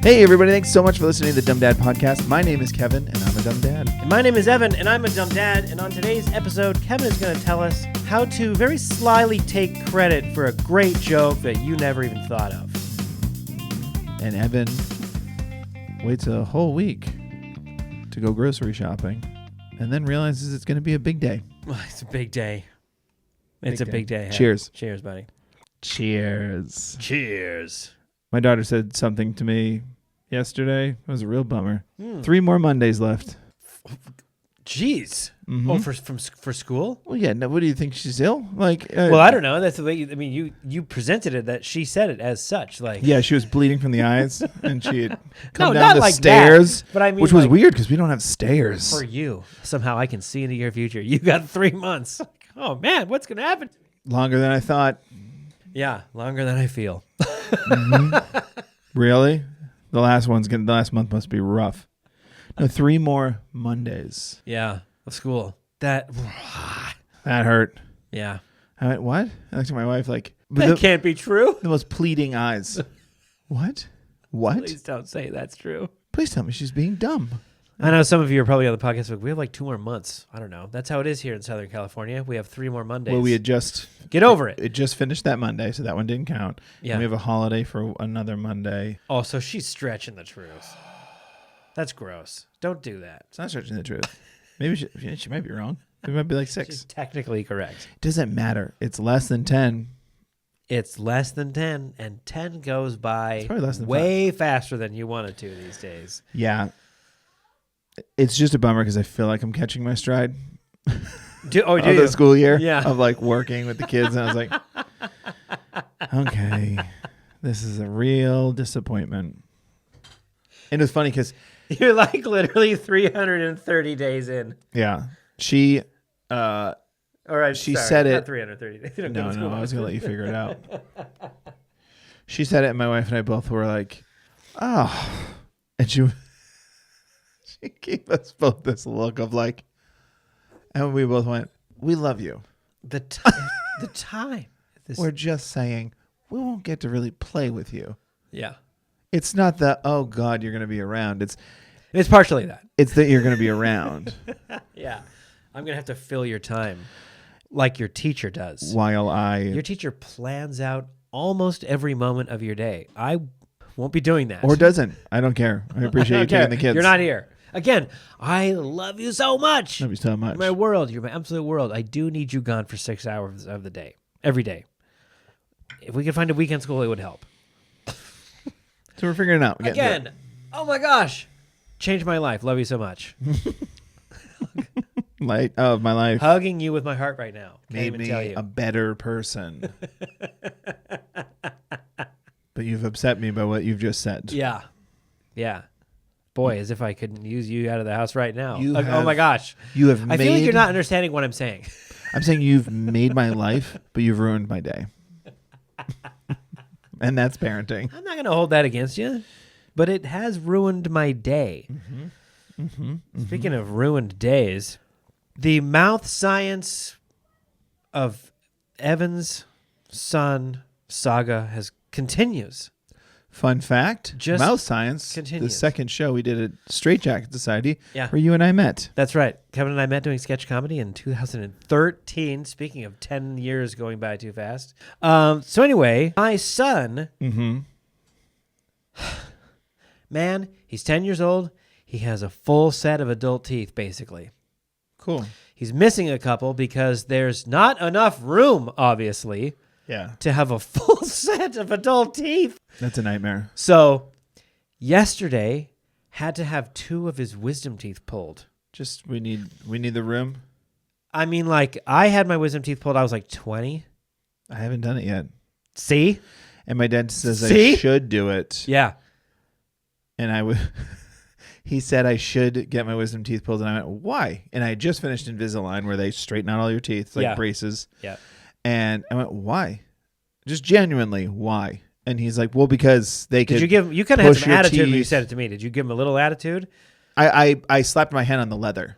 Hey everybody, thanks so much for listening to the Dumb Dad Podcast. My name is Kevin, and I'm a dumb dad. And my name is Evan, and I'm a dumb dad. And on today's episode, Kevin is going to tell us how to very slyly take credit for a great joke that you never even thought of. And Evan waits a whole week to go grocery shopping, and then realizes it's going to be a big day. It's a big day. It's a big day. Cheers. Cheers, buddy. Cheers. Cheers. My daughter said something to me yesterday. It was a real bummer. 3 more Mondays left. Jeez. Mm-hmm. Oh, for school? Well, yeah. No, what do you think? She's ill? Well, I don't know. That's the way. You presented it that she said it as such. Like, yeah, she was bleeding from the eyes, and she had come No, down not the like stairs, that, but I mean, which was like, weird because we don't have stairs. for you. Somehow I can see into your future. You got 3 months. Oh man, what's gonna happen? Longer than I thought. Yeah, longer than I feel. Mm-hmm. Really? The last month must be rough. No, 3 more Mondays. Yeah, of school. That hurt. Yeah. I went, what? I looked at my wife like, That can't be true. the most pleading eyes. What? Please don't say that's true. Please tell me she's being dumb. I know some of you are probably on the podcast, but we have like 2 more months. I don't know. That's how it is here in Southern California. We have 3 more Mondays. Well, we had just... Get over it. It just finished that Monday, so that one didn't count. Yeah. And we have a holiday for another Monday. Oh, so she's stretching the truth. That's gross. Don't do that. It's not stretching the truth. Maybe she might be wrong. It might be like 6. She's technically correct. It doesn't matter. It's less than 10. It's less than 10, and 10 goes by probably less than way faster than you want it to these days. Yeah. It's just a bummer because I feel like I'm catching my stride. Do of the school year. Yeah. Of like working with the kids. And I was like, okay, this is a real disappointment. And it was funny because... You're like literally 330 days in. Yeah. She... All right, she sorry, said it... Not 330 days. No, I was going to let you figure it out. She said it and my wife and I both were like, oh. And she gave us both this look of like... And we both went, we love you. The time. We're just saying, we won't get to really play with you. Yeah. It's not that, oh, God, you're going to be around. It's partially that. It's that you're going to be around. Yeah. I'm going to have to fill your time like your teacher does. While Your teacher plans out almost every moment of your day. I won't be doing that. Or doesn't. I don't care. I appreciate you taking the kids. You're not here. Again, I love you so much. Love you so much. You're my world. You're my absolute world. I do need you gone for 6 hours of the day. Every day. If we could find a weekend school, it would help. So we're figuring it out. Again, oh my gosh. Changed my life. Love you so much. Light of my life. Hugging you with my heart right now. Can't Made even me tell you. a better person. But you've upset me by what you've just said. Yeah. Yeah. Boy, as if I couldn't use you out of the house right now. Oh my gosh. You have I feel like you're not understanding what I'm saying. I'm saying you've made my life, but you've ruined my day. And that's parenting. I'm not going to hold that against you, but it has ruined my day. Speaking of ruined days, the mouth science of Evan's son saga continues. Fun fact, Just Mouth Science, continues. the second show we did at Straight Jacket Society, Yeah. where you and I met. That's right. Kevin and I met doing sketch comedy in 2013. Speaking of 10 years going by too fast. So anyway, my son, man, he's 10 years old. He has a full set of adult teeth, basically. Cool. He's missing a couple because there's not enough room, obviously, Yeah. to have a full set of adult teeth. That's a nightmare. So yesterday, had to have 2 of his wisdom teeth pulled. Just we need the room. I mean, like, I had my wisdom teeth pulled. I was like 20. I haven't done it yet. See? And my dad says See? I should do it. Yeah. And I would. He said I should get my wisdom teeth pulled, and I went, why? And I had just finished Invisalign, where they straighten out all your teeth, like braces. Yeah. And I went, why? Just genuinely, why? And he's like, well, because they could. Did you give? You kind of had push some your attitude when you teeth. said it to me. Did you give him a little attitude? I slapped my hand on the leather.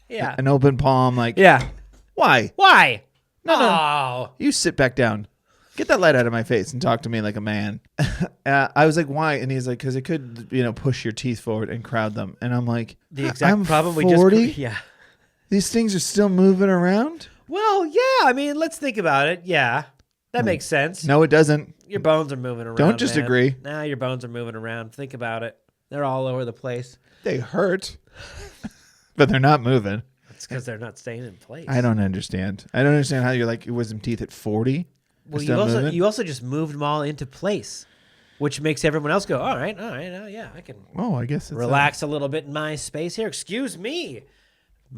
Yeah. An open palm, like, Yeah. why? Why? No. Oh. You sit back down. Get that light out of my face and talk to me like a man. I was like, why? And he's like, because it could, push your teeth forward and crowd them. And I'm like, The exact I'm problem 40? we just yeah. These things are still moving around? Well, yeah. I mean, let's think about it. Yeah, that makes sense. No, it doesn't. Your bones are moving around. Don't just agree. Nah, your bones are moving around. Think about it. They're all over the place. They hurt, but they're not moving. It's because they're not staying in place. I don't understand. I don't understand how you're like your wisdom teeth at 40. Well, Still you also just moved them all into place, which makes everyone else go, all right, yeah, I can I guess it's relax a little bit in my space here. Excuse me.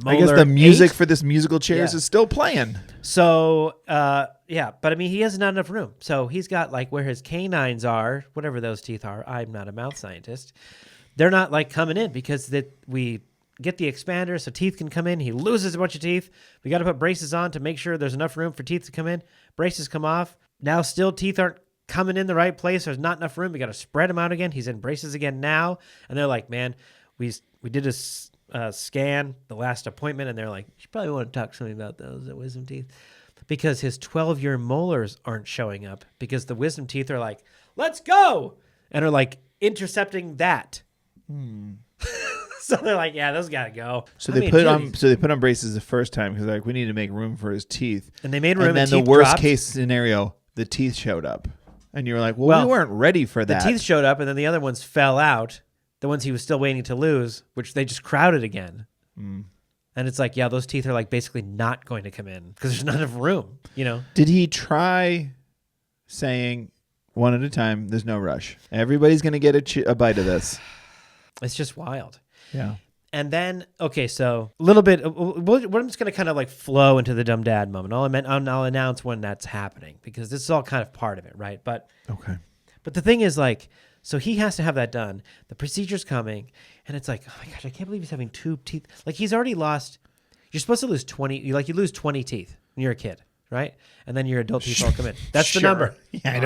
I guess the Molar music 8. for this musical chairs is still playing. So, yeah, but I mean, he has not enough room. So he's got like where his canines are, whatever those teeth are. I'm not a mouth scientist. They're not like coming in because we get the expander so teeth can come in. He loses a bunch of teeth. We got to put braces on to make sure there's enough room for teeth to come in. Braces come off. Now still teeth aren't coming in the right place. There's not enough room. We got to spread them out again. He's in braces again now. And they're like, man, we did a scan the last appointment, and they're like, you probably want to talk to me about those wisdom teeth. Because his 12-year molars aren't showing up because the wisdom teeth are like, let's go, and are like intercepting that. So they're like, yeah, those gotta go. So they put on braces the first time because like we need to make room for his teeth. And they made room. And then the worst case scenario, the teeth showed up, and you were like, well, we weren't ready for that. The teeth showed up, and then the other ones fell out. The ones he was still waiting to lose, which they just crowded again. And it's like, yeah, those teeth are like basically not going to come in because there's not enough room. Did he try saying one at a time? There's no rush. Everybody's gonna get a bite of this. It's just wild. Yeah. And then, okay, so a little bit, we're just going to kind of like flow into the dumb dad moment. I'll announce when that's happening because this is all kind of part of it, right? But the thing is like, so he has to have that done. The procedure's coming, and it's like, oh my gosh, I can't believe he's having 2 teeth. Like he's already lost, you're supposed to lose 20, you lose 20 teeth when you're a kid, right? And then your adult teeth all come in. That's the number. Yeah,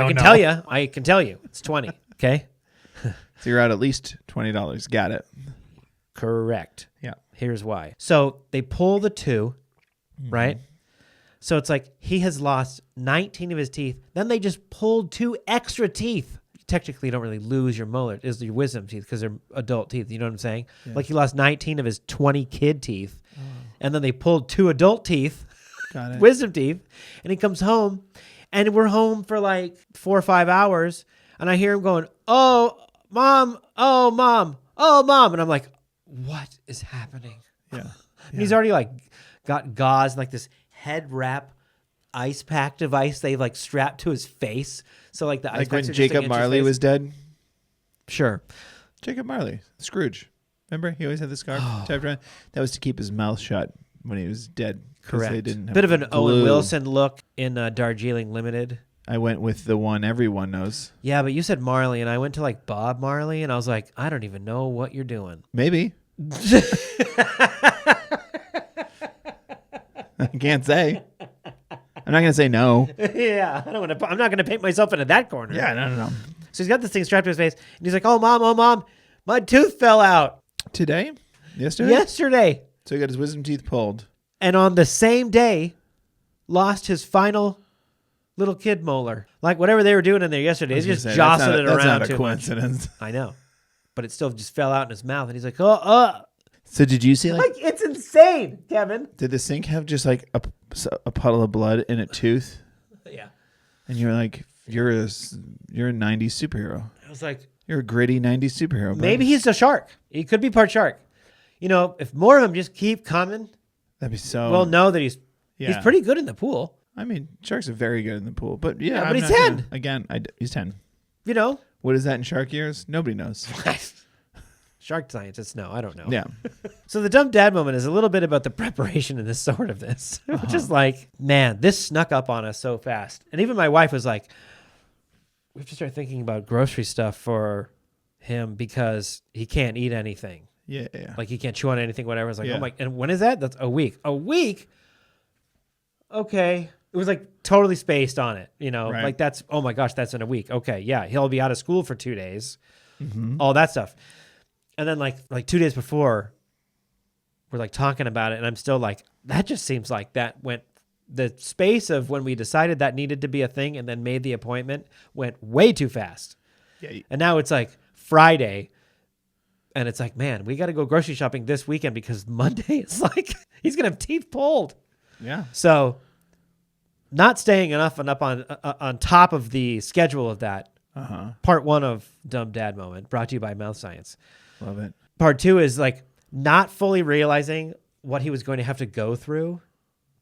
I can tell you, it's 20, okay? So you're out at least $20. Got it. Correct. Yeah. Here's why. So they pull the 2, right? So it's like he has lost 19 of his teeth. Then they just pulled 2 extra teeth. Technically, you don't really lose your molar. It's your wisdom teeth because they're adult teeth. You know what I'm saying? Yeah. Like he lost 19 of his 20 kid teeth. And then they pulled 2 adult teeth, wisdom teeth. And he comes home. And we're home for like 4 or 5 hours. And I hear him going, oh, mom, oh, mom, oh, mom. And I'm like, what is happening? Yeah. And he's already like got gauze, like this head wrap ice pack device they like strapped to his face. So like the ice like when Jacob Marley was dead. Sure. Jacob Marley, Scrooge. Remember, he always had the scarf tied around. That was to keep his mouth shut when he was dead. Correct. They didn't have bit of an glue. Owen Wilson look in Darjeeling Limited. I went with the one everyone knows. Yeah, but you said Marley, and I went to like Bob Marley, and I was like, I don't even know what you're doing. Maybe. I can't say. I'm not going to say no. Yeah, I'm not going to paint myself into that corner. Yeah, no. So he's got this thing strapped to his face, and he's like, oh, mom, my tooth fell out. Today? Yesterday. So he got his wisdom teeth pulled. And on the same day, lost his final little kid molar. Like whatever they were doing in there yesterday, they just jostled it around too much. That's not a coincidence. I know. But it still just fell out in his mouth, and he's like, oh. So did you see like it's insane, Kevin. Did the sink have just like a puddle of blood in a tooth? Yeah. And you're like, you're a 90s superhero. I was like, you're a gritty 90s superhero. Maybe he's a shark. He could be part shark. If more of them just keep coming, that'd be so. We'll know that he's pretty good in the pool. I mean, sharks are very good in the pool, but yeah, but he's 10. He's 10. What is that in shark years? Nobody knows. Shark scientists know. I don't know. Yeah. So the dumb dad moment is a little bit about the preparation and the sort of this, which is like, man, this snuck up on us so fast. And even my wife was like, we have to start thinking about grocery stuff for him because he can't eat anything. Yeah. Like he can't chew on anything, whatever. It's like, oh my, and when is that? That's a week. A week? Okay. It was like totally spaced on it, right. Like that's, oh my gosh, that's in a week. Okay. Yeah. He'll be out of school for 2 days. All that stuff. And then like 2 days before, we're like talking about it, and I'm still like, that just seems like that went the space of when we decided that needed to be a thing and then made the appointment went way too fast. Yeah. And now it's like Friday, and it's like, man, we got to go grocery shopping this weekend because Monday it's like he's gonna have teeth pulled. Yeah. So, not staying enough and up on top of the schedule of that. Part 1 of Dumb Dad Moment, brought to you by Mouth Science. Love it. Part 2 is like not fully realizing what he was going to have to go through.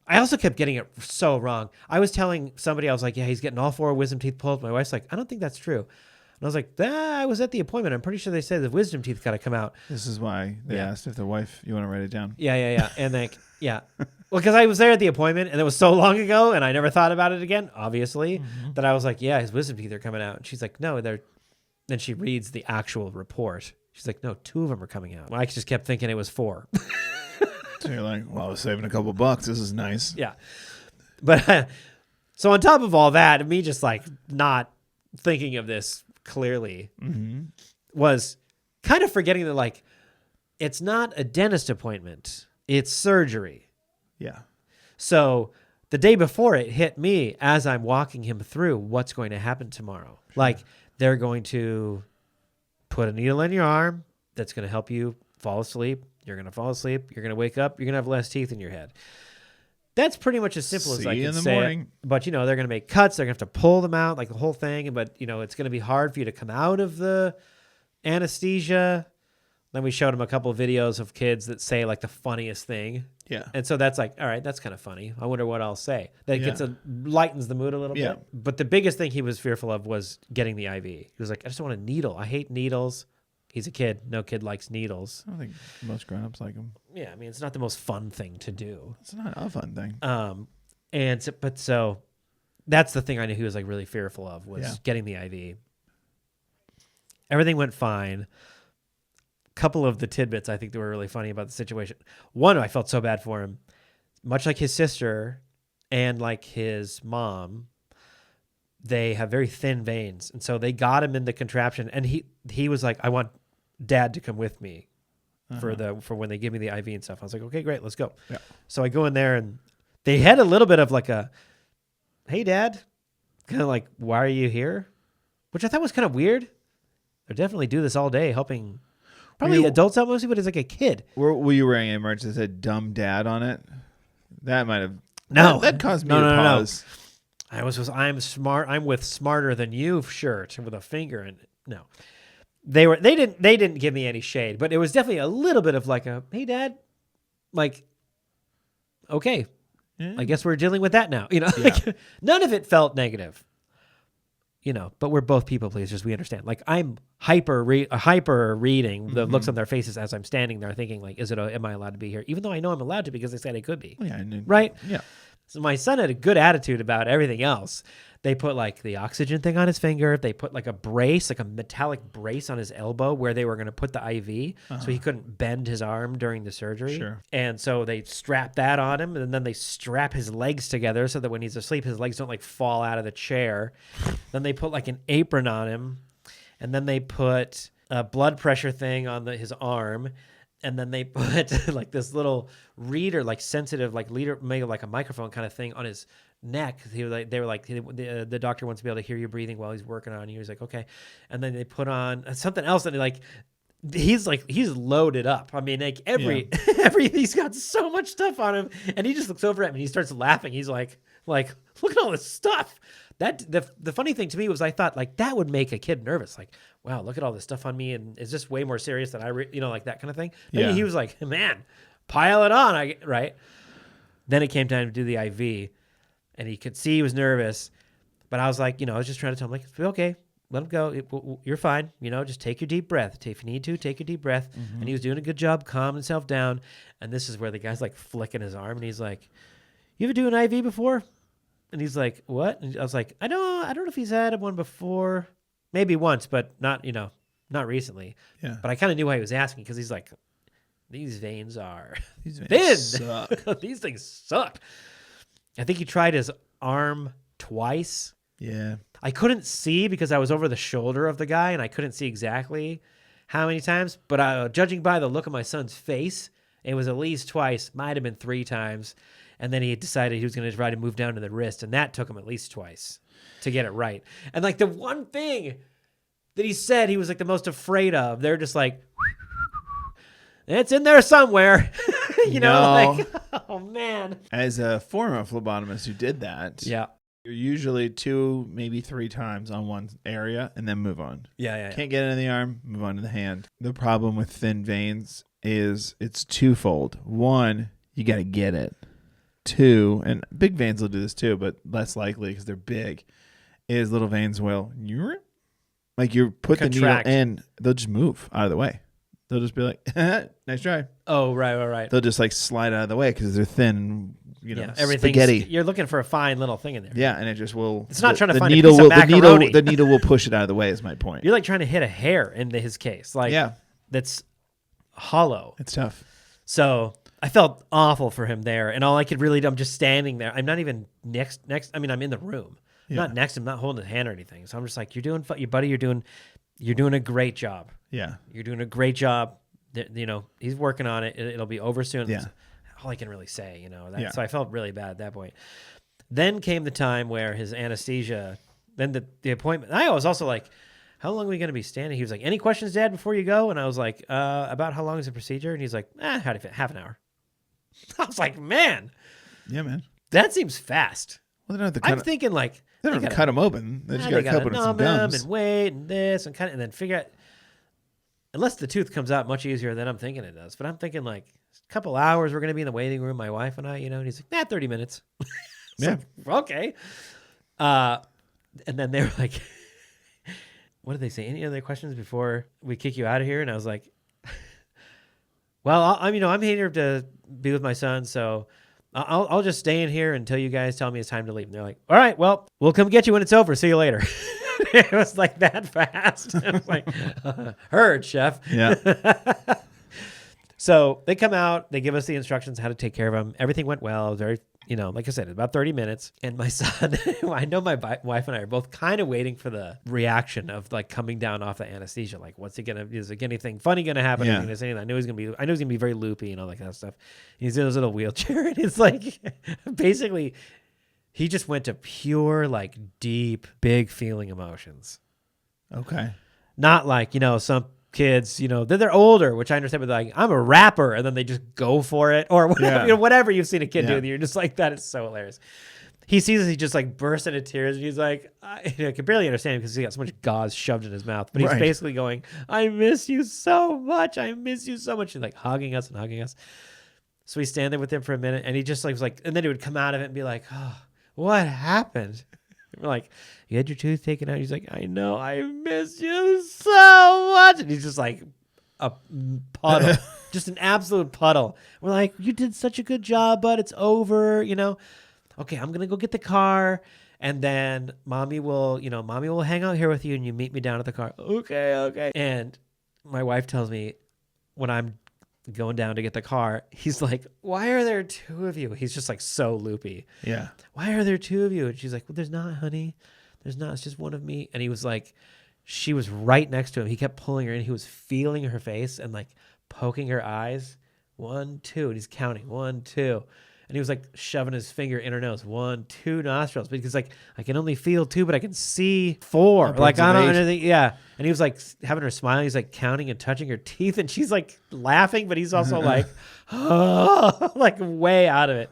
I also kept getting it so wrong. I was telling somebody, I was like, yeah, he's getting all 4 wisdom teeth pulled. My wife's like, I don't think that's true. And I was like, I was at the appointment. I'm pretty sure they said the wisdom teeth got to come out. This is why they asked if the wife, you want to write it down? Yeah. And like, yeah. Well, because I was there at the appointment and it was so long ago and I never thought about it again, obviously, that I was like, yeah, his wisdom teeth are coming out. And she's like, no, they're. Then she reads the actual report. She's like, no, 2 of them are coming out. Well, I just kept thinking it was 4. So you're like, well, I was saving a couple bucks. This is nice. Yeah. But so on top of all that, me just like not thinking of this clearly was kind of forgetting that like it's not a dentist appointment, it's surgery. Yeah. So the day before it hit me as I'm walking him through what's going to happen tomorrow. Sure. Like they're going to put a needle in your arm that's going to help you fall asleep. You're going to fall asleep. You're going to wake up. You're going to have less teeth in your head. That's pretty much as simple as I can say morning. But, they're going to make cuts. They're going to have to pull them out, like the whole thing. But, it's going to be hard for you to come out of the anesthesia. Then we showed him a couple of videos of kids that say, like, the funniest thing. Yeah. And so that's like, all right, that's kind of funny. I wonder what I'll say. That lightens the mood a little bit. But the biggest thing he was fearful of was getting the IV. He was like, I just don't want a needle. I hate needles. He's a kid. No kid likes needles. I don't think most grown-ups like them. Yeah, I mean, it's not the most fun thing to do. It's not a fun thing. So that's the thing I knew he was like really fearful of was getting the IV. Everything went fine. Couple of the tidbits I think that were really funny about the situation. One, I felt so bad for him. Much like his sister and like his mom, they have very thin veins. And so they got him in the contraption and he was like, I want Dad to come with me for when they give me the IV and stuff. I was like, okay, great, let's go. Yeah. So I go in there and they had a little bit of like a, hey Dad, kind of like, why are you here? Which I thought was kind of weird. They definitely do this all day, helping probably adults out mostly, but it's like a kid. Were you wearing a merch that said "Dumb Dad" on it? That might have that caused me to pause. I'm smart. I'm with smarter than you shirt with a finger and no. They didn't give me any shade, but it was definitely a little bit of like a, hey Dad, like, okay, I guess we're dealing with that now. Like, none of it felt negative. But we're both people pleasers. We understand. Like I'm hyper reading the looks on their faces as I'm standing there thinking like, am I allowed to be here? Even though I know I'm allowed to because they said I could be. Yeah. Right? Yeah. So my son had a good attitude about everything else. They put like the oxygen thing on his finger. They put like a brace, like a metallic brace on his elbow where they were going to put the IV so he couldn't bend his arm during the surgery. Sure. And so they strap that on him and then they strap his legs together so that when he's asleep, his legs don't like fall out of the chair. Then they put like an apron on him and then they put a blood pressure thing on his arm. And then they put like this little reader, like sensitive, like leader, maybe like a microphone kind of thing on his neck. They were like, the doctor wants to be able to hear you breathing while he's working on you. He's like, okay. And then they put on something else, and he's loaded up. I mean, like he's got so much stuff on him, and he just looks over at me and he starts laughing. He's like, look at all this stuff. That the funny thing to me was I thought like that would make a kid nervous. Like, wow, look at all this stuff on me, and it's just way more serious than like that kind of thing. Yeah. He was like, man, pile it on, right? Then it came time to do the IV, and he could see he was nervous, but I was like, I was just trying to tell him like, okay, let him go. You're fine. Just take your deep breath. If you need to, take your deep breath. And he was doing a good job, calming himself down. And this is where the guy's like flicking his arm, and he's like, you ever do an IV before? And he's like, what? And I was like, I don't know if he's had one before. Maybe once, but not recently. Yeah. But I kind of knew why he was asking because he's like, these veins thin. Suck. These things suck. I think he tried his arm twice. Yeah. I couldn't see because I was over the shoulder of the guy and I couldn't see exactly how many times. But judging by the look of my son's face It was at least twice, might have been 3 times. And then he decided he was going to try to move down to the wrist, and that took him at least twice to get it right. And like the one thing that he said he was like the most afraid of, they're just like, it's in there somewhere. You know, like, oh man. As a former phlebotomist who did that, Yeah. you're usually 2, maybe 3 times on one area and then move on. Yeah. Can't get it in the arm, move on to the hand. The problem with thin veins is it's twofold. 1, you got to get it. 2, and big veins will do this too, but less likely because they're big, is little veins will, like you put Contract. the needle in, they'll just move out of the way. They'll just be like, nice try. Oh, right. They'll just like slide out of the way because they're thin, everything's spaghetti. You're looking for a fine little thing in there. Yeah, and it just will. It's not trying to the find needle a piece of macaroni. The needle will push it out of the way. Is my point. You're like trying to hit a hair in his case. Like, that's hollow. It's tough. So I felt awful for him there, and all I could really do, I'm just standing there. I'm not even next. I mean, I'm in the room. I'm not next to him, not holding his hand or anything. So I'm just like, you're buddy. You're doing a great job. Yeah, you're doing a great job. He's working on it. It'll be over soon. Yeah. That's all I can really say. So I felt really bad at that point. Then came the time where his anesthesia. Then the appointment. I was also like, how long are we going to be standing? He was like, any questions, Dad, before you go? And I was like, about how long is the procedure? And he's like, half an hour. I was like, man. Yeah, man. That seems fast. Well, they don't have to I'm thinking like. They don't have to cut them open. They just got to cut open some gums. And wait and this and and then figure out. Unless the tooth comes out much easier than I'm thinking it does. But I'm thinking like a couple hours, we're going to be in the waiting room, my wife and I, and he's like, 30 minutes. Yeah. Okay. And then they were like, what did they say? Any other questions before we kick you out of here? And I was like, well, I'm here to be with my son, so I'll just stay in here until you guys tell me it's time to leave. And they're like, all right, well, we'll come get you when it's over. See you later. It was like that fast. I was like, heard, chef. Yeah. So they come out, they give us the instructions how to take care of him. Everything went well. It was very, like I said, about 30 minutes. And my son, I know my wife and I are both kind of waiting for the reaction of like coming down off the anesthesia. Like, is anything funny going to happen? Yeah. I know he's going to be very loopy and all that kind of stuff. He's in his little wheelchair and it's like, basically, he just went to pure, like deep, big feeling emotions. Okay. Not like, some kids, they're older, which I understand, but like, I'm a rapper, and then they just go for it, or whatever, whatever you've seen a kid do, you're just like, that is so hilarious. He sees us, he just like bursts into tears, and he's like, I can barely understand him because he got so much gauze shoved in his mouth, but he's basically going, I miss you so much, and like hugging us. So we stand there with him for a minute, and he just like was like, and then he would come out of it and be like, oh, what happened? We're like, you had your tooth taken out. He's like, I know, I miss you so much. And he's just like a puddle, just an absolute puddle. We're like, you did such a good job, but it's over, Okay, I'm going to go get the car. And then mommy will hang out here with you and you meet me down at the car. Okay. And my wife tells me when I'm going down to get the car, he's like, why are there 2 of you? He's just like so loopy. Yeah. Why are there 2 of you? And she's like, well, there's not, honey. There's not. It's just one of me. And he was like, she was right next to him. He kept pulling her in. He was feeling her face and like poking her eyes. 1, 2. And he's counting 1, 2. And he was like shoving his finger in her nose. 1, 2 nostrils. Because like, I can only feel 2, but I can see 4. Like, I don't know anything. Yeah. And he was like having her smile. He's like counting and touching her teeth. And she's like laughing, but he's also like, oh, like way out of it.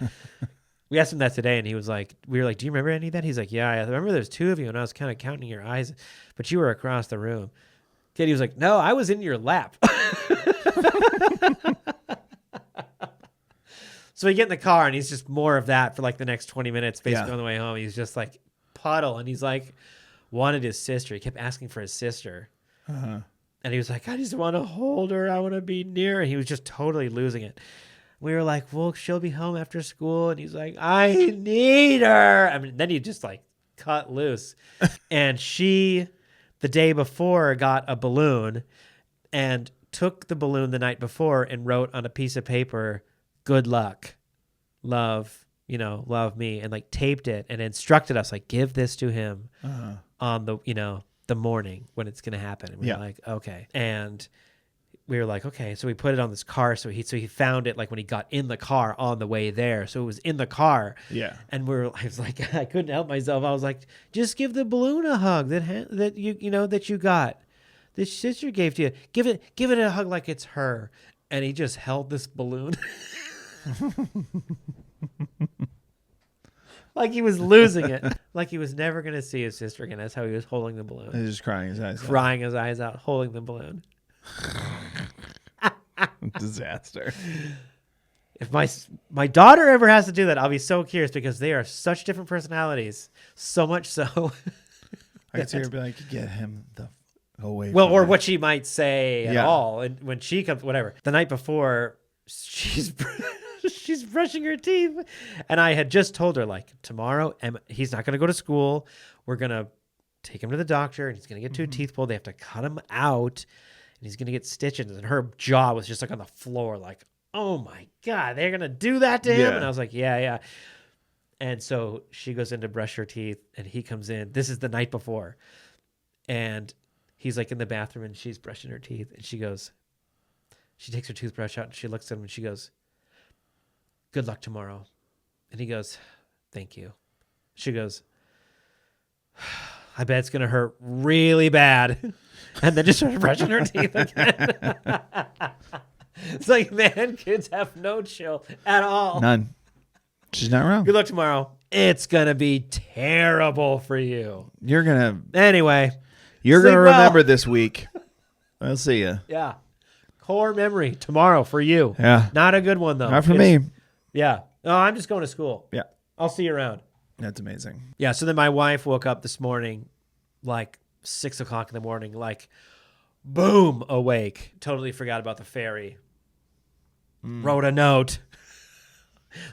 We asked him that today, and he was like, we were like, do you remember any of that? He's like, yeah, I remember there's 2 of you, and I was kind of counting your eyes, but you were across the room. Kid, he was like, no, I was in your lap. So we get in the car, and he's just more of that for like the next 20 minutes, basically on the way home. He's just like puddle, and he's like wanted his sister. He kept asking for his sister. And he was like, I just want to hold her. I want to be near her. And he was just totally losing it. We were like, well, she'll be home after school. And he's like, I need her. I mean, then he just like cut loose. And she, the day before, got a balloon and took the balloon the night before and wrote on a piece of paper, good luck, love, love me, and like taped it and instructed us, like, give this to him on the morning when it's going to happen. And we were like, okay. And we were like, okay, so we put it on this car. So he found it like when he got in the car on the way there. So it was in the car. Yeah. And I was like, I couldn't help myself. I was like, just give the balloon a hug that you got. This sister gave to you. Give it a hug like it's her. And he just held this balloon. Like he was losing it. Like he was never going to see his sister again. That's how he was holding the balloon. He's just crying his eyes Crying his eyes out, holding the balloon. Disaster. If my daughter ever has to do that, I'll be so curious because they are such different personalities. So much so. I could see her be like, get him the away. Well, from or it. what she might say at Yeah. all. And when she comes, whatever. The night before, she's brushing her teeth. And I had just told her, like, tomorrow, he's not going to go to school. We're going to take him to the doctor, and he's going to get 2 teeth pulled. They have to cut him out, and he's going to get stitches. And her jaw was just like on the floor, like, oh my God, they're going to do that to him? Yeah. And I was like, yeah. And so she goes in to brush her teeth, and he comes in. This is the night before. And he's like in the bathroom, and she's brushing her teeth. And she takes her toothbrush out, and she looks at him, and she goes, good luck tomorrow. And he goes, thank you. She goes, I bet it's going to hurt really bad. And then just started brushing her teeth again. It's like, man, kids have no chill at all. None. She's not wrong. Good luck tomorrow. It's going to be terrible for you. You're going Anyway. to remember this week. I'll see you. Yeah. Core memory tomorrow for you. Yeah. Not a good one, though. Not for me. Yeah. Oh, I'm just going to school. Yeah. I'll see you around. That's amazing. Yeah. So then my wife woke up this morning, like 6 o'clock in the morning, like boom, awake. Totally forgot about the ferry. Wrote a note.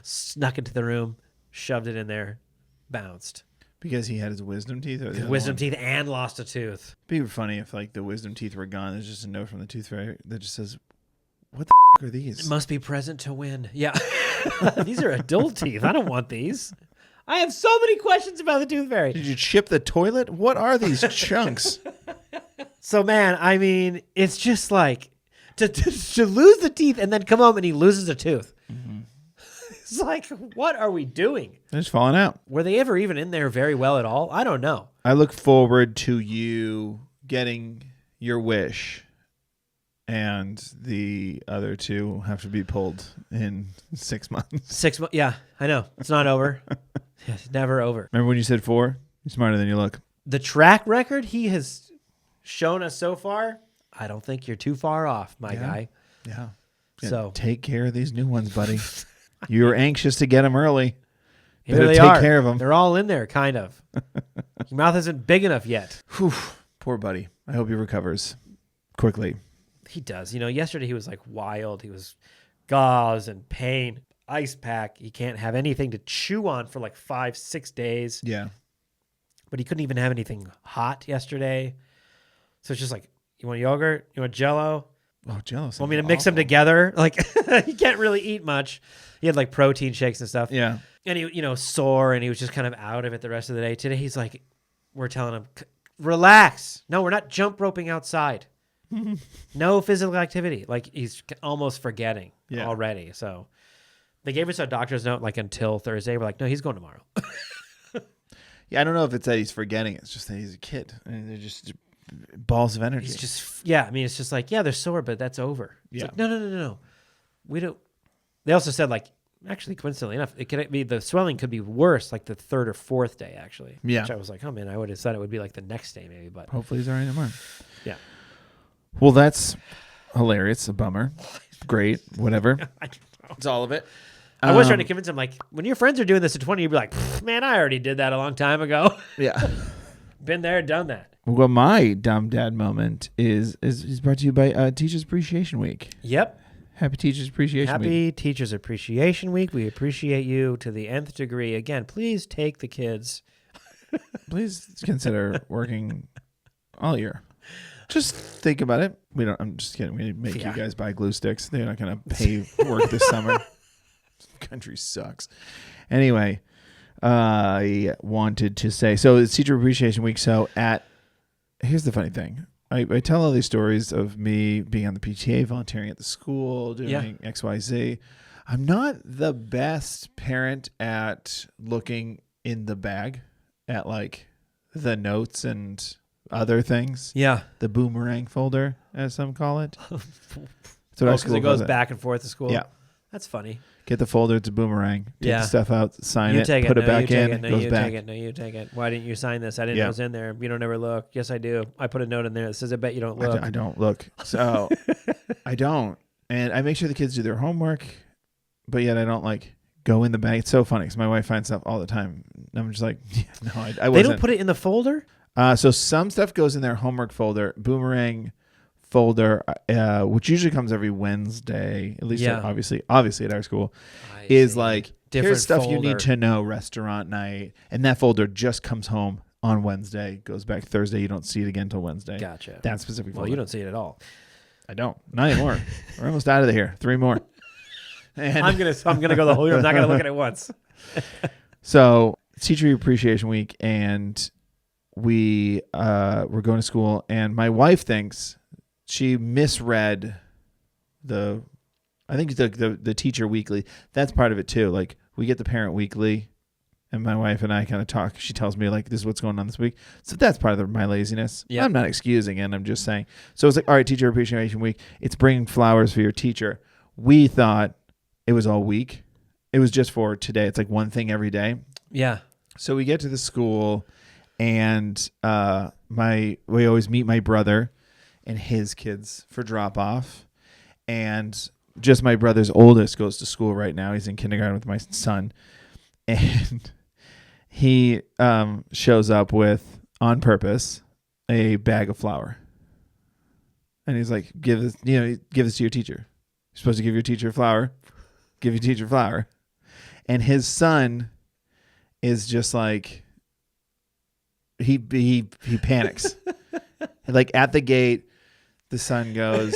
Snuck into the room. Shoved it in there. Bounced. Because he had his wisdom teeth? Or the other Wisdom one? teeth and lost a tooth. It'd be funny if like the wisdom teeth were gone. There's just a note from the tooth fairy that just says, what the are these? It must be present to win. Yeah. These are adult teeth. I don't want these. I have so many questions about the tooth fairy. Did you chip the toilet? What are these chunks? So, man, I mean, it's just like to lose the teeth and then come home and he loses a tooth. Mm-hmm. It's like, what are we doing? They're just falling out. Were they ever even in there very well at all? I don't know. I look forward to you getting your wish, and the other 2 have to be pulled in 6 months. 6 months. Yeah, I know. It's not over. It's never over. Remember when you said 4? You're smarter than you look. The track record he has shown us so far, I don't think you're too far off, my guy. Yeah. So take care of these new ones, buddy. You were anxious to get them early. here Better they take are. care of them. They're all in there, kind of. Your mouth isn't big enough yet. Whew. Poor buddy. I hope he recovers quickly. He does. You know, yesterday he was like wild. He was gauze and pain, ice pack. He can't have anything to chew on for like 5-6 days. Yeah. But he couldn't even have anything hot yesterday. So it's just like, you want yogurt? You want Jell-O? Oh, jealous. Want me to mix them together? Like, he can't really eat much. He had like protein shakes and stuff. Yeah. And he, sore, and he was just kind of out of it the rest of the day. Today, he's like, we're telling him, relax. No, we're not jump roping outside. No physical activity. Like, he's almost forgetting already. So they gave us our doctor's note like until Thursday. We're like, no, he's going tomorrow. Yeah, I don't know if it's that he's forgetting. It's just that he's a kid. And they're just balls of energy. He's just, I mean, it's just like, they're sore, but that's over. It's Yeah. like, no. We don't. They also said, like, actually, coincidentally enough, it could be the swelling could be worse, like the 3rd or 4th day, actually. Yeah. Which I was like, oh man, I would have said it would be like the next day, maybe, but Hopefully he's all right tomorrow. yeah. Well, that's hilarious. A bummer. Great. Whatever. I don't know. It's all of it. I was trying to convince him, like, when your friends are doing this at 20, you'd be like, man, I already did that a long time ago. Yeah. Been there, done that. Well, my dumb dad moment is brought to you by Teachers Appreciation Week. Yep. Happy Teachers Appreciation Week. Happy Teachers Appreciation Week. We appreciate you to the nth degree. Again, please take the kids. Please consider working all year. Just think about it. I'm just kidding. We make you guys buy glue sticks. They're not going to pay work this summer. Country sucks. Anyway, I wanted to say, so it's Teacher Appreciation Week. So here's the funny thing. I tell all these stories of me being on the PTA, volunteering at the school, doing XYZ. I'm not the best parent at looking in the bag at like the notes and other things. Yeah. The boomerang folder, as some call it. Because it goes back and forth to school. Yeah. That's funny. Get the folder, it's a boomerang. Take the stuff out, sign You it, take put it, it no, back you in, take it, no, goes you back. take it, no, you take it. Why didn't you sign this? I didn't know it was in there. You don't ever look. Yes, I do. I put a note in there that says, I bet you don't look. I don't look. So I don't. And I make sure the kids do their homework, but yet I don't like go in the bag. It's so funny because my wife finds stuff all the time. And I'm just like, no, I wasn't. They don't put it in the folder? So some stuff goes in their homework folder, boomerang folder, which usually comes every Wednesday, at least obviously at our school, is like, here's stuff you need to know, restaurant night. And that folder just comes home on Wednesday, goes back Thursday. You don't see it again until Wednesday. Gotcha. That specific folder. Well, you don't see it at all. I don't. Not anymore. We're almost out of here. 3 more. And I'm gonna go the whole year. I'm not gonna look at it once. So Teacher Appreciation Week, and we were going to school, and my wife thinks she misread the Teacher Weekly. That's part of it too. Like we get the Parent Weekly, and my wife and I kind of talk. She tells me like, this is what's going on this week. So that's part of my laziness. Yeah. I'm not excusing it. I'm just saying. So it's like, all right, Teacher Appreciation Week. It's bringing flowers for your teacher. We thought it was all week. It was just for today. It's like one thing every day. Yeah. So we get to the school, and we always meet my brother and his kids for drop off, and just my brother's oldest goes to school right now. He's in kindergarten with my son, and he shows up with, on purpose, a bag of flour, and he's like, give this to your teacher. You're supposed to give your teacher flour. Give your teacher flour. And his son is just like, he panics. Like at the gate, the son goes,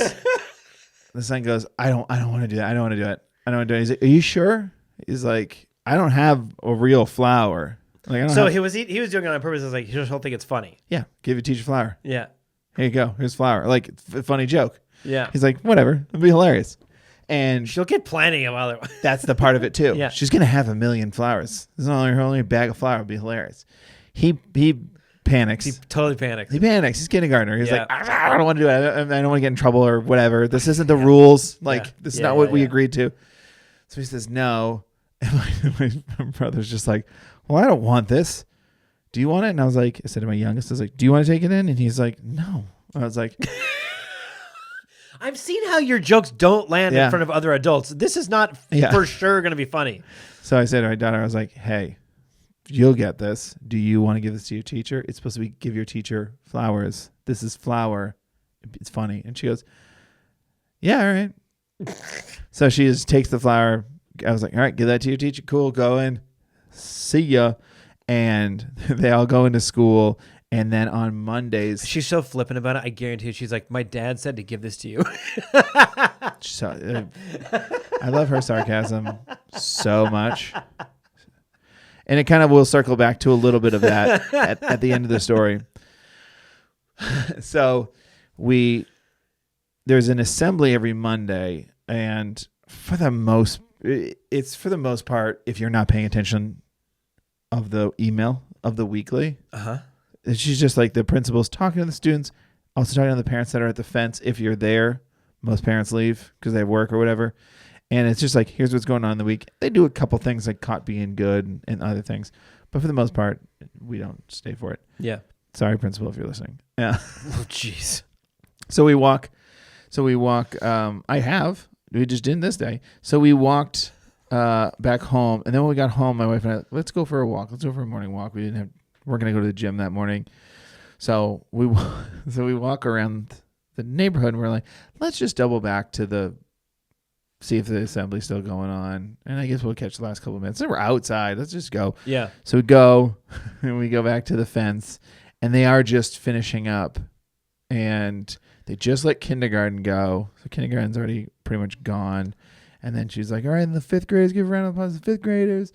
I don't want to do that. I don't want to do it. I don't want to do it. He's like, are you sure? He's like, I don't have a real flour. Like, he was doing it on purpose. It's like, you just don't think it's funny. Yeah. Give your teacher flour. Yeah. Here you go. Here's flour. Like funny joke. Yeah. He's like, whatever. It'll be hilarious. And she'll get plenty of other. That's the part of it too. Yeah. She's gonna have a million flowers. There's only a bag of flour. Would be hilarious. He panics. He totally panics. He panics. He's kindergartner. He's like, I don't want to do it. I don't want to get in trouble or whatever. This isn't the rules. Like this is not what we agreed to. So he says no. And my brother's just like, well, I don't want this. Do you want it? And I said to my youngest, I was like, do you want to take it in? And he's like, no. I was like. I've seen how your jokes don't land in front of other adults. This is not for sure going to be funny. So I said to my daughter, I was like, hey, you'll get this. Do you want to give this to your teacher? It's supposed to be give your teacher flowers. This is flour. It's funny. And she goes, yeah, all right. So she just takes the flour. I was like, all right, give that to your teacher. Cool, go in. See ya. And they all go into school. And then on Mondays, she's so flippant about it. I guarantee you, she's like, my dad said to give this to you. So, I love her sarcasm so much. And it kind of will circle back to a little bit of that at the end of the story. So there's an assembly every Monday. And for the most part, if you're not paying attention of the email of the weekly, she's just like the principal's talking to the students, also talking to the parents that are at the fence. If you're there, most parents leave because they have work or whatever. And it's just like, here's what's going on in the week. They do a couple things like caught being good and other things. But for the most part, we don't stay for it. Yeah. Sorry, principal, if you're listening. Yeah. Oh, jeez. So we walk. We just didn't this day. So we walked back home. And then when we got home, my wife and I, let's go for a walk. Let's go for a morning walk. We're going to go to the gym that morning. So we walk around the neighborhood, and we're like, let's just double back to see if the assembly's still going on. And I guess we'll catch the last couple of minutes. Then we're outside. Let's just go. Yeah. So we go, and we go back to the fence, and they are just finishing up. And they just let kindergarten go. So kindergarten's already pretty much gone. And then she's like, all right, and the fifth graders, give a round of applause to the fifth graders.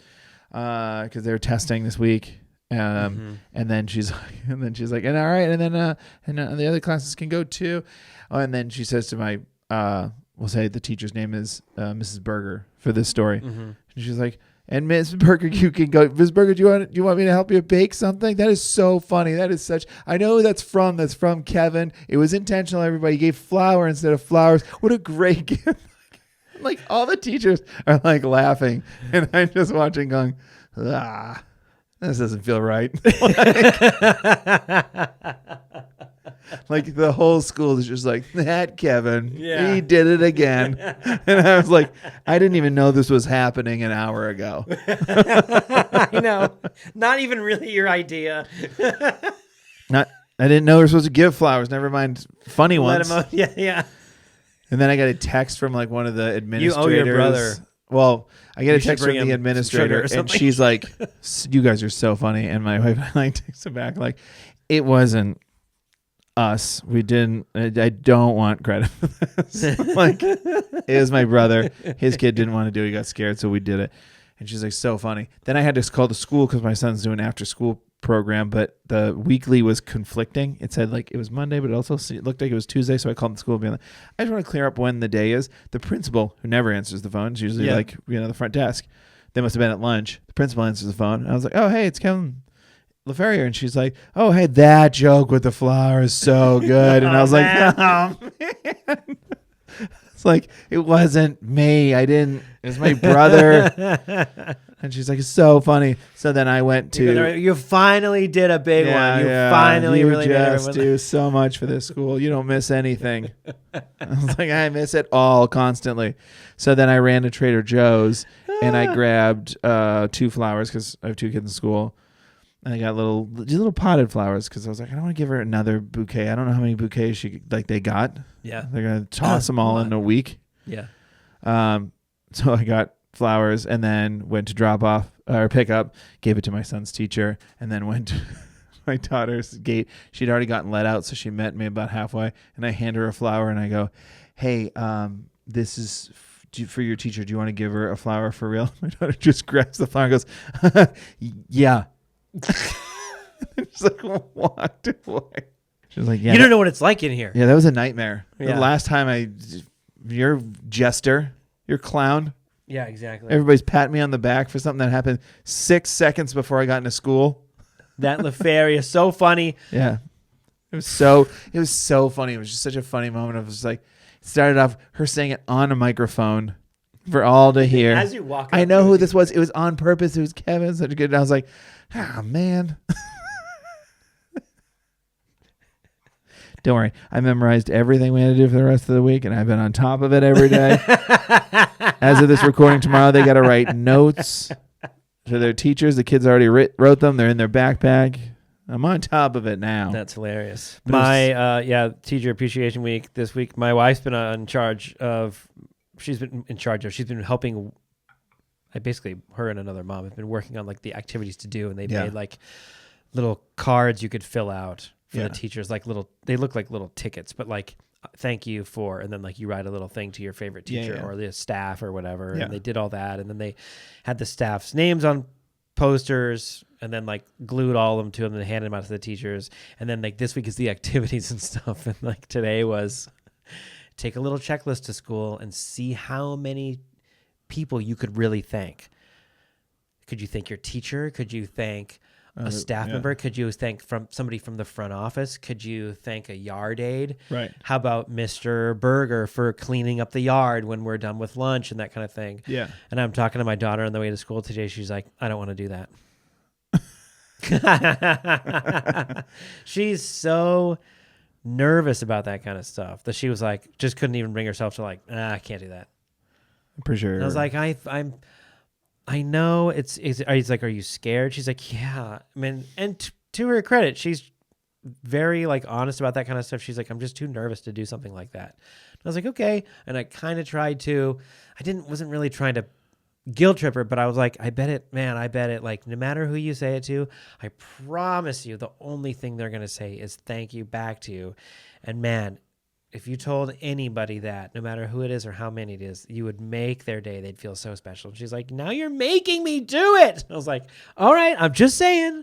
Because they were testing this week. And then she's like, and all right, and then the other classes can go too. Oh, and then she says to my we'll say the teacher's name is Mrs. Berger for this story. And she's like, and Miss Berger, you can go. Miss Berger, do you want me to help you bake something? That is so funny. That is such. I know who that's from. That's from Kevin. It was intentional. Everybody gave flour instead of flowers. What a great gift! Like all the teachers are like laughing, and I'm just watching, going, this doesn't feel right. Like the whole school is just like, that Kevin, he did it again. And I was like, I didn't even know this was happening an hour ago. I know. Not even really your idea. I didn't know we were supposed to give flowers. Never mind funny ones. Yeah. And then I got a text from like one of the administrators. You owe your brother. Well, I get a text from the administrator, and she's like, you guys are so funny. And my wife and I texted back like, it wasn't us. We didn't. I don't want credit for this. Like, it was my brother. His kid didn't want to do it. He got scared, so we did it. And she's like, so funny. Then I had to call the school because my son's doing after school program, but the weekly was conflicting. It said like it was Monday, but it also looked like it was Tuesday. So I called the school being like, I just want to clear up when the day is. The principal, who never answers the phone, is usually like, the front desk. They must have been at lunch. The principal answers the phone. And I was like, oh, hey, it's Kevin LaFerrier. And she's like, oh, hey, that joke with the flower is so good. And I was like, oh, man. It's like, it wasn't me. It was my brother. And she's like, it's so funny. So then I went to... You finally did a big one. You finally really made everyone... You just do so much for this school. You don't miss anything. I was like, I miss it all constantly. So then I ran to Trader Joe's and I grabbed 2 flowers because I have 2 kids in school. And I got little potted flowers because I was like, I don't want to give her another bouquet. I don't know how many bouquets they got. Yeah. They're going to toss them all in a week. Yeah. So I got flowers and then went to drop off or pick up, gave it to my son's teacher, and then went to my daughter's gate. She'd already gotten let out, so she met me about halfway, and I hand her a flower and I go, hey, this is for your teacher. Do you want to give her a flower for real? My daughter just grabs the flower and goes, yeah. And she's like, walked away. She was like, yeah. You don't know what it's like in here. Yeah, that was a nightmare. Yeah. The last time you're jester, you're clown. Yeah, exactly. Everybody's patting me on the back for something that happened 6 seconds before I got into school. That LaFerrier, so funny. Yeah. It was so funny. It was just such a funny moment. I was just like, it started off her saying it on a microphone for all to hear. As you walk up, I know who this was. It was on purpose. It was Kevin. Such a good. And I was like, man. Don't worry. I memorized everything we had to do for the rest of the week, and I've been on top of it every day. As of this recording tomorrow, they got to write notes to their teachers. The kids already wrote them. They're in their backpack. I'm on top of it now. That's hilarious. My teacher appreciation week this week. My wife's been in charge of. She's been helping. Basically, her and another mom have been working on like the activities to do, and they made like little cards you could fill out for the teachers, like they look like little tickets, but like thank you for, and then like you write a little thing to your favorite teacher or the staff or whatever. And they did all that. And then they had the staff's names on posters and then like glued all of them to them and handed them out to the teachers. And then like this week is the activities and stuff. And like today was take a little checklist to school and see how many people you could really thank. Could you thank your teacher? Could you thank a staff member? Could you thank somebody from the front office? Could you thank a yard aide? Right. How about Mr. Berger for cleaning up the yard when we're done with lunch and that kind of thing? Yeah. And I'm talking to my daughter on the way to school today. She's like, I don't want to do that. She's so nervous about that kind of stuff that she was like, just couldn't even bring herself to like, I can't do that. I'm pretty sure. And I was like, I know it's he's like, are you scared? She's like, yeah. I mean, and to her credit, she's very like honest about that kind of stuff. She's like, I'm just too nervous to do something like that. And I was like, okay. And I kind of tried to, wasn't really trying to guilt trip her, but I was like, I bet it, like no matter who you say it to, I promise you the only thing they're going to say is thank you back to you. And man, if you told anybody that, no matter who it is or how many it is, you would make their day. They'd feel so special. And she's like, now you're making me do it. I was like, all right, I'm just saying.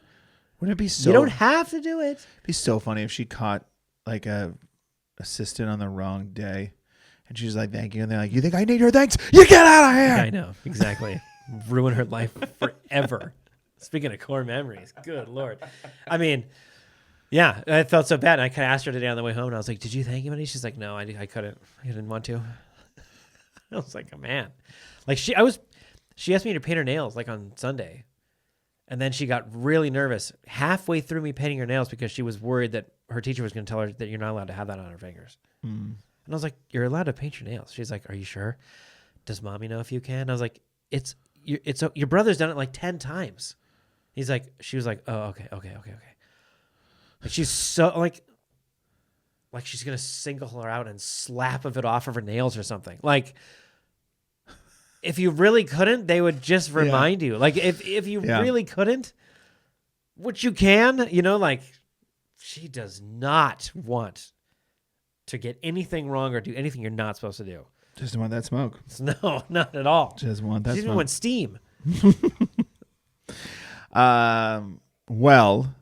Wouldn't it be so? You don't have to do it. It'd be so funny if she caught like a assistant on the wrong day, and she's like, "Thank you," and they're like, "You think I need your thanks? You get out of here!" I know exactly. Ruin her life forever. Speaking of core memories, good Lord. I mean, yeah, I felt so bad. And I kind of asked her today on the way home, and I was like, "Did you thank him?" And she's like, "No, I couldn't. I didn't want to." I was like, "Oh man," like she asked me to paint her nails like on Sunday, and then she got really nervous halfway through me painting her nails because she was worried that her teacher was going to tell her that you're not allowed to have that on her fingers. And I was like, "You're allowed to paint your nails." She's like, "Are you sure? Does mommy know if you can?" I was like, your brother's done it like 10 times. She was like, "Oh, okay. Like she's so like she's gonna single her out and slap of it off of her nails or something. Like, if you really couldn't, they would just remind you. Like, if you really couldn't, which you can, like, she does not want to get anything wrong or do anything you're not supposed to do. Just want that smoke. No, not at all. Just want that she smoke. Even want steam. Well,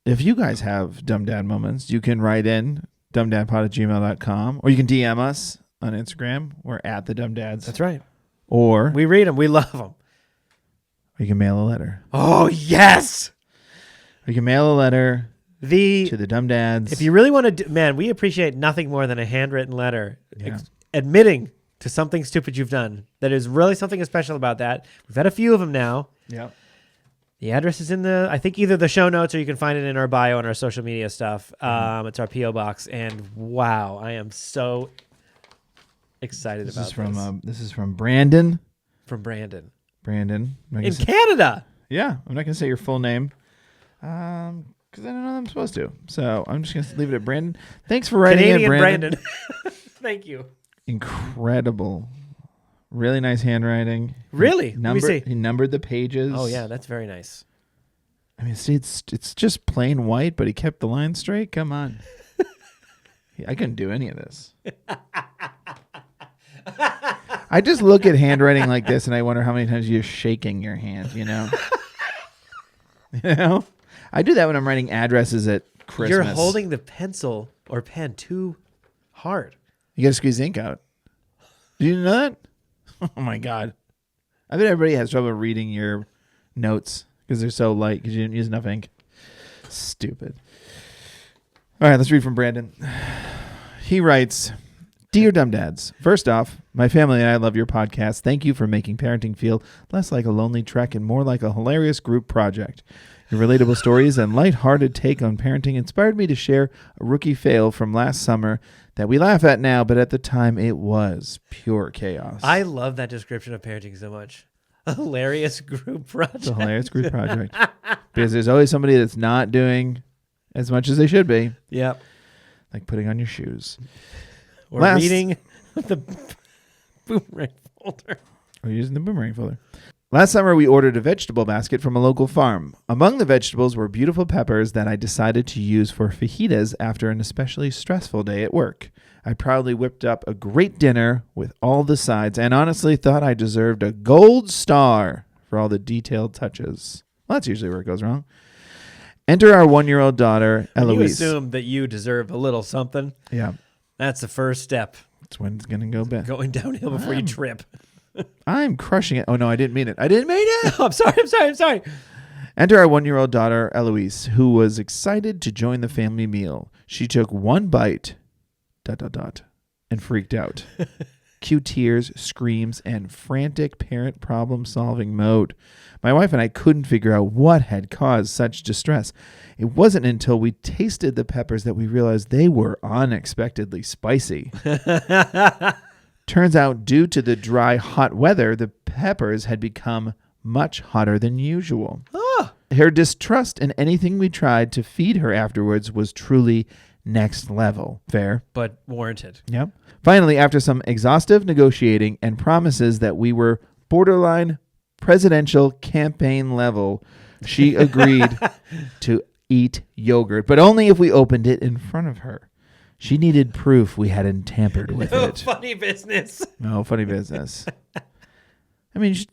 if you guys have dumb dad moments, you can write in dumbdadpod@gmail.com, or you can DM us on Instagram. We're at the Dumb Dads. That's right. Or we read them. We love them. Or you can mail a letter. Oh, yes. Or you can mail a letter to the Dumb Dads. If you really want to man, we appreciate nothing more than a handwritten letter admitting to something stupid you've done. That is really something special about that. We've had a few of them now. Yep. The address is in I think either the show notes or you can find it in our bio and our social media stuff. It's our P.O. box. And wow, I am so excited about this. This is from Brandon. From Brandon. Brandon. In Canada. Yeah. I'm not going to say your full name because I don't know that I'm supposed to. So I'm just going to leave it at Brandon. Thanks for writing Canadian in, Brandon. Thank you. Incredible. Really nice handwriting. Really? Let me see. He numbered the pages. Oh, yeah. That's very nice. I mean, see, it's just plain white, but he kept the line straight. Come on. I couldn't do any of this. I just look at handwriting like this, and I wonder how many times you're shaking your hand, You know? I do that when I'm writing addresses at Christmas. You're holding the pencil or pen too hard. You got to squeeze ink out. Did you know that? Oh, my God. I bet everybody has trouble reading your notes because they're so light because you didn't use enough ink. Stupid. All right, let's read from Brandon. He writes, "Dear Dumb Dads, first off, my family and I love your podcast. Thank you for making parenting feel less like a lonely trek and more like a hilarious group project. Your relatable stories and lighthearted take on parenting inspired me to share a rookie fail from last summer that we laugh at now, but at the time it was pure chaos." I love that description of parenting so much. A hilarious group project. It's a hilarious group project. Because there's always somebody that's not doing as much as they should be. Yep. Like putting on your shoes. Or reading the boomerang folder. Or using the boomerang folder. Last summer, we ordered a vegetable basket from a local farm. Among the vegetables were beautiful peppers that I decided to use for fajitas after an especially stressful day at work. I proudly whipped up a great dinner with all the sides and honestly thought I deserved a gold star for all the detailed touches. Well, that's usually where it goes wrong. Enter our 1-year-old daughter, Eloise. You assume that you deserve a little something. Yeah. That's the first step. That's when it's going to go bad. Going downhill before you trip. I'm crushing it. Oh, no, I didn't mean it. I didn't mean it. Oh, I'm sorry. Enter our 1-year-old daughter, Eloise, who was excited to join the family meal. She took one bite, ... and freaked out. Cue tears, screams, and frantic parent problem-solving mode. My wife and I couldn't figure out what had caused such distress. It wasn't until we tasted the peppers that we realized they were unexpectedly spicy. Turns out, due to the dry, hot weather, the peppers had become much hotter than usual. Her distrust in anything we tried to feed her afterwards was truly next level. Fair? But warranted. Yep. Finally, after some exhaustive negotiating and promises that we were borderline presidential campaign level, she agreed to eat yogurt, but only if we opened it in front of her. She needed proof we hadn't tampered with it. Funny business. No, funny business. I mean, it's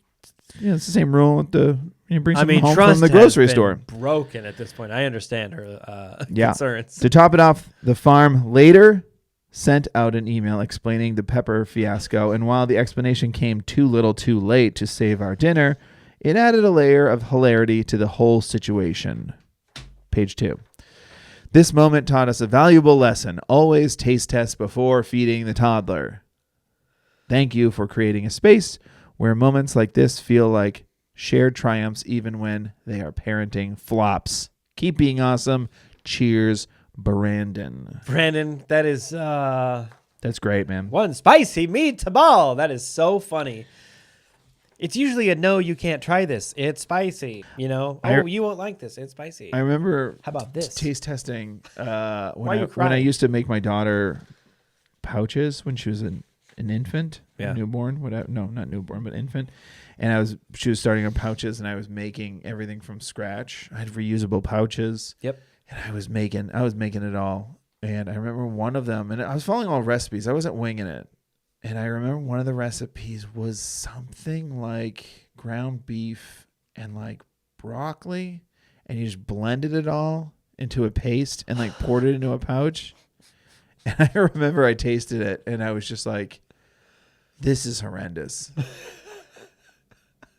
the same rule with the You bring I some mean, home trust from the has grocery been store. broken at this point. I understand her Yeah. concerns. To top it off, the farm later sent out an email explaining the pepper fiasco, and while the explanation came too little too late to save our dinner, it added a layer of hilarity to the whole situation. Page 2. This moment taught us a valuable lesson. Always taste test before feeding the toddler. Thank you for creating a space where moments like this feel like shared triumphs even when they are parenting flops. Keep being awesome. Cheers, Brandon. Brandon, that is That's great, man. one spicy meatball. That is so funny. It's usually a no, you can't try this. It's spicy. You know? You won't like this. It's spicy. I remember How about this? taste testing when are you I crying? used to make my daughter pouches when she was an infant, Yeah. newborn, whatever. No, not newborn, but infant. And she was starting on pouches, and I was making everything from scratch. I had reusable pouches. Yep. And I was making it all. And I remember one of them, and I was following all recipes. I wasn't winging it. And I remember one of the recipes was something like ground beef and like broccoli, and you just blended it all into a paste and like poured it into a pouch. And I remember I tasted it, and I was just like, this is horrendous.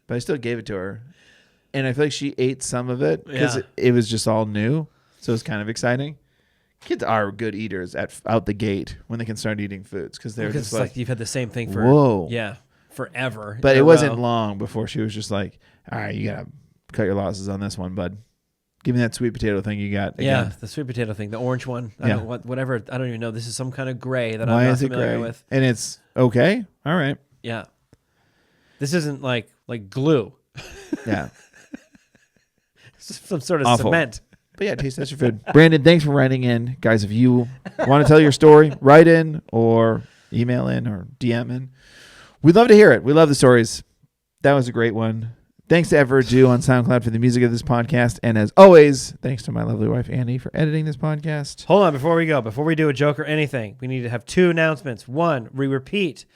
But I still gave it to her. And I feel like she ate some of it because it was just all new. So it was kind of exciting. Kids are good eaters out the gate when they can start eating foods because they're just like you've had the same thing for forever. But it wasn't long before she was just like, all right, you gotta cut your losses on this one, bud. Give me that sweet potato thing you got. Again. Yeah, the sweet potato thing, the orange one. Whatever. I don't even know. This is some kind of gray that I'm not familiar with. And it's okay. All right. Yeah. This isn't like glue. Yeah. It's some sort of Awful. cement. But yeah, taste test your food. Brandon, thanks for writing in. Guys, if you want to tell your story, write in or email in or DM in. We'd love to hear it. We love the stories. That was a great one. Thanks to Verdú on SoundCloud for the music of this podcast. And as always, thanks to my lovely wife, Annie, for editing this podcast. Hold on, before we go, before we do a joke or anything, we need to have 2 announcements. 1, we repeat.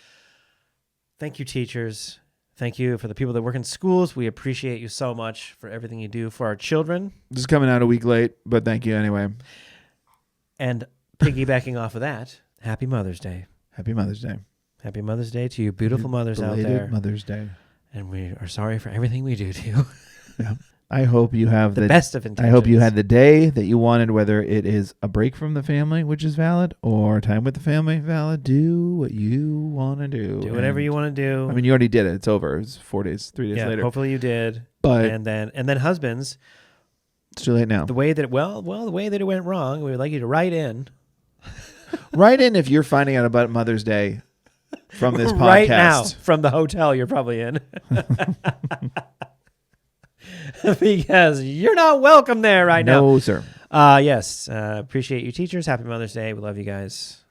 Thank you, teachers. Thank you for the people that work in schools. We appreciate you so much for everything you do for our children. This is coming out a week late, but thank you anyway. And piggybacking off of that, Happy Mother's Day. Happy Mother's Day. Happy Mother's Day to you beautiful mothers out there. Mother's Day. And we are sorry for everything we do to you. Yeah. I hope you have the best of intentions. I hope you had the day that you wanted, whether it is a break from the family, which is valid, or time with the family, valid. Do what you want to do. Do whatever you want to do. I mean, you already did it. It's over. It's 3 days later. Hopefully you did. But and then husbands, it's too late now. The way that it went wrong, we would like you to write in. Write in if you're finding out about Mother's Day from this podcast right now from the hotel you're probably in. Because you're not welcome there right now. No, sir. Yes. Appreciate you, teachers. Happy Mother's Day. We love you guys.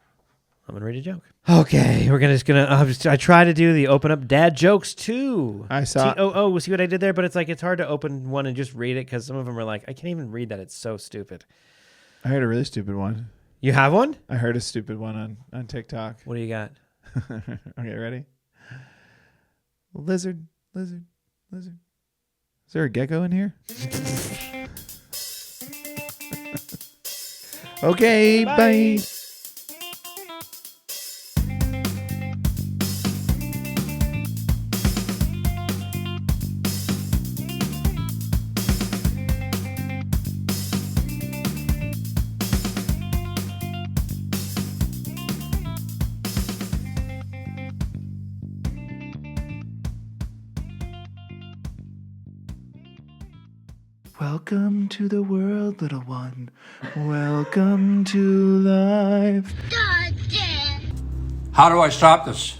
I'm going to read a joke. Okay. I try to do the open up dad jokes too. I saw. TOO. See what I did there? But it's hard to open one and just read it because some of them are like, I can't even read that. It's so stupid. I heard a really stupid one. You have one? I heard a stupid one on TikTok. What do you got? Okay, ready? Lizard. Is there a gecko in here? Okay, bye. Welcome to the world, little one. Welcome to life. How do I stop this?